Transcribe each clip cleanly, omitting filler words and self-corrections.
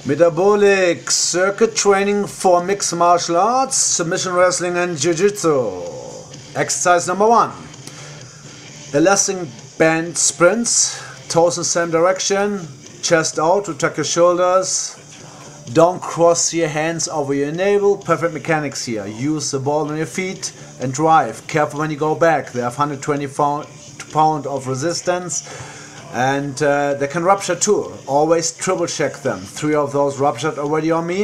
Metabolic circuit training for mixed martial arts, submission wrestling and jiu-jitsu. Exercise number 1. Elastic band sprints, toes in the same direction, chest out, retract your shoulders. Don't cross your hands over your navel. Perfect mechanics here. Use the ball on your feet and drive. Careful when you go back. They have 120 pound of resistance. And they can rupture too. Always triple check them. 3 of those ruptured already on me.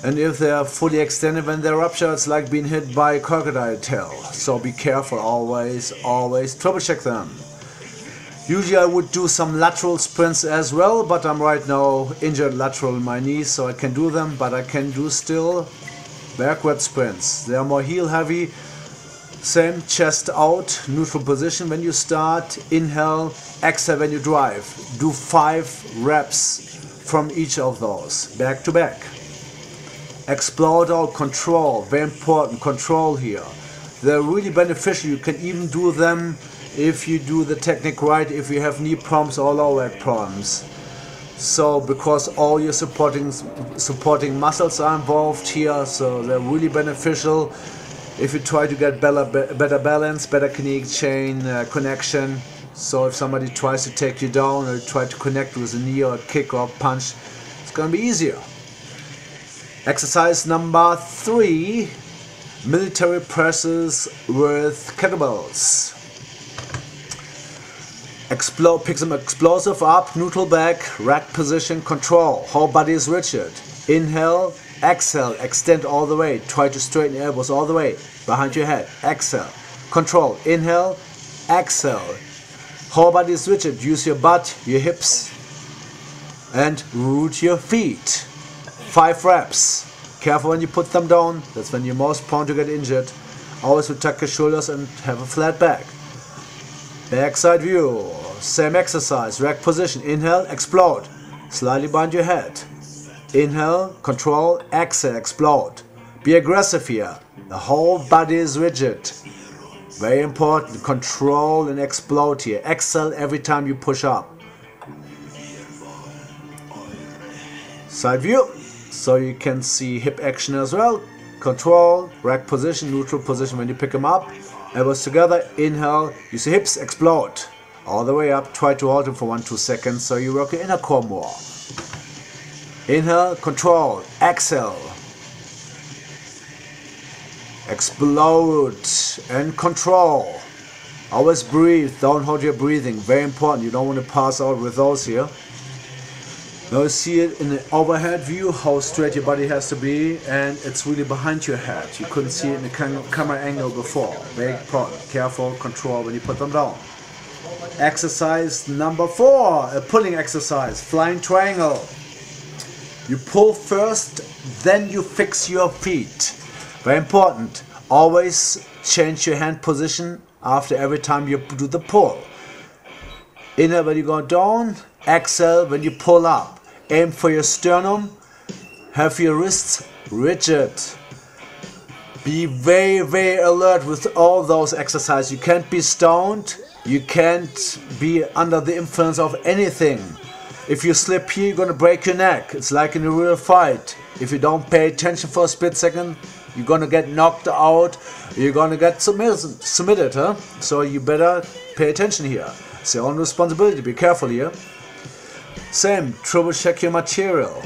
And if they are fully extended when they rupture, it's like being hit by a crocodile tail. So be careful, always triple check them. Usually I would do some lateral sprints as well, but I'm right now injured lateral in my knee, so I can do them, but I can do still backward sprints. They are more heel heavy. Same, chest out, neutral position when you start, inhale, exhale when you drive. Do 5 reps from each of those, back to back. Explode out, control, very important, control here. They're really beneficial. You can even do them if you do the technique right, if you have knee problems or lower back problems. So because all your supporting muscles are involved here, so they're really beneficial. If you try to get better balance, better kinetic chain connection, so if somebody tries to take you down or try to connect with a knee or a kick or a punch, it's going to be easier. Exercise number 3, military presses with kettlebells. Pick some explosive up, neutral back, rack position, control. Whole body is rigid. Inhale, exhale, extend all the way. Try to straighten your elbows all the way behind your head. Exhale, control. Inhale, exhale. Whole body is rigid. Use your butt, your hips, and root your feet. 5 reps. Careful when you put them down. That's when you're most prone to get injured. Always retract your shoulders and have a flat back. Backside view. Same exercise. Rack position. Inhale, explode. Slightly behind your head. Inhale, control, exhale, explode. Be aggressive here. The whole body is rigid. Very important. Control and explode here. Exhale every time you push up. Side view. So you can see hip action as well. Control, rack position, neutral position when you pick them up. Elbows together. Inhale. Use your hips. Explode. All the way up. Try to hold them for 1-2 seconds so you work your inner core more. Inhale, control, exhale, explode and control. Always breathe, don't hold your breathing, very important, you don't want to pass out with those here. Now you see it in the overhead view, how straight your body has to be, and it's really behind your head. You couldn't see it in the camera angle before, very important, careful, control when you put them down. Exercise number 4, a pulling exercise, flying triangle. You pull first, then you fix your feet. Very important. Always change your hand position after every time you do the pull. Inhale when you go down, exhale when you pull up. Aim for your sternum, have your wrists rigid. Be very alert with all those exercises. You can't be stoned, you can't be under the influence of anything. If you slip here, you're gonna break your neck. It's like in a real fight. If you don't pay attention for a split second, you're gonna get knocked out. You're gonna get submitted, huh? So you better pay attention here. It's your own responsibility. Be careful here. Same. Triple check your material.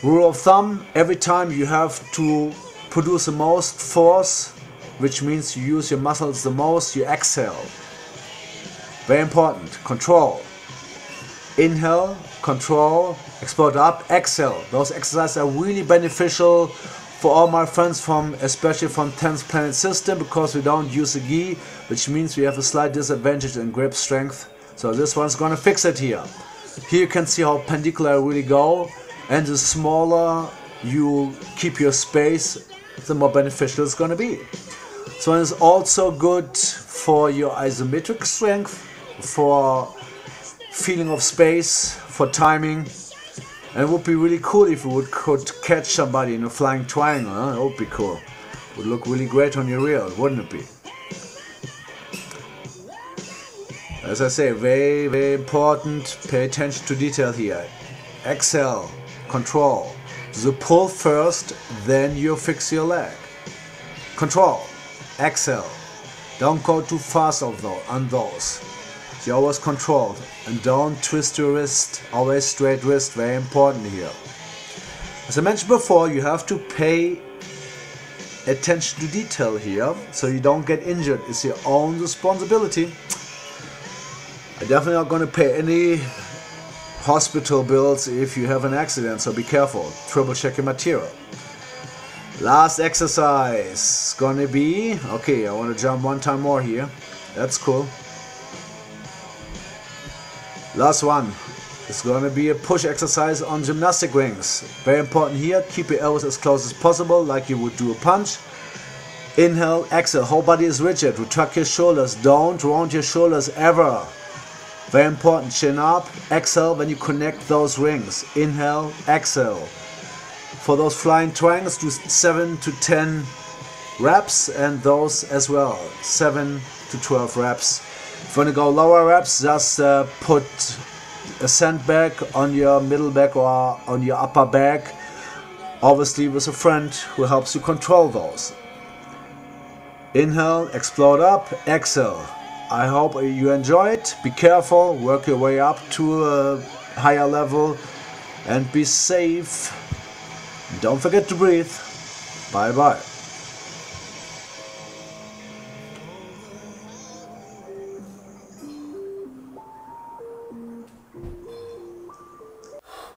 Rule of thumb: every time you have to produce the most force, which means you use your muscles the most, you exhale. Very important. Control. Inhale, control, explode up, exhale. Those exercises are really beneficial for all my friends especially from 10th planet system, because we don't use a gi, which means we have a slight disadvantage in grip strength. So this one's gonna fix it here. Here you can see how perpendicular I really go, and the smaller you keep your space, the more beneficial it's gonna be. So it's also good for your isometric strength, for feeling of space, for timing. And it would be really cool if you could catch somebody in a flying triangle, huh? It would be cool. It would look really great on your reel, wouldn't it be? As I say, very, very important. Pay attention to detail here. Exhale, control. The pull first, then you fix your leg. Control, exhale. Don't go too fast on those. You always control, and don't twist your wrist. Always straight wrist, very important here. As I mentioned before, you have to pay attention to detail here, so you don't get injured. It's your own responsibility. I'm definitely not going to pay any hospital bills if you have an accident, so be careful. Triple check your material. Last exercise is going to be, okay, I want to jump one time more here. That's cool. Last one is going to be a push exercise on gymnastic rings. Very important here, keep your elbows as close as possible, like you would do a punch. Inhale, exhale, whole body is rigid, retract your shoulders, don't round your shoulders ever. Very important, chin up, exhale when you connect those rings. Inhale, exhale. For those flying triangles, do 7 to 10 reps, and those as well, 7 to 12 reps. If you want to go lower reps, just put a sandbag on your middle back or on your upper back, obviously with a friend who helps you control those. Inhale, explode up, exhale. I hope you enjoy it. Be careful, work your way up to a higher level, and be safe. Don't forget to breathe. Bye bye.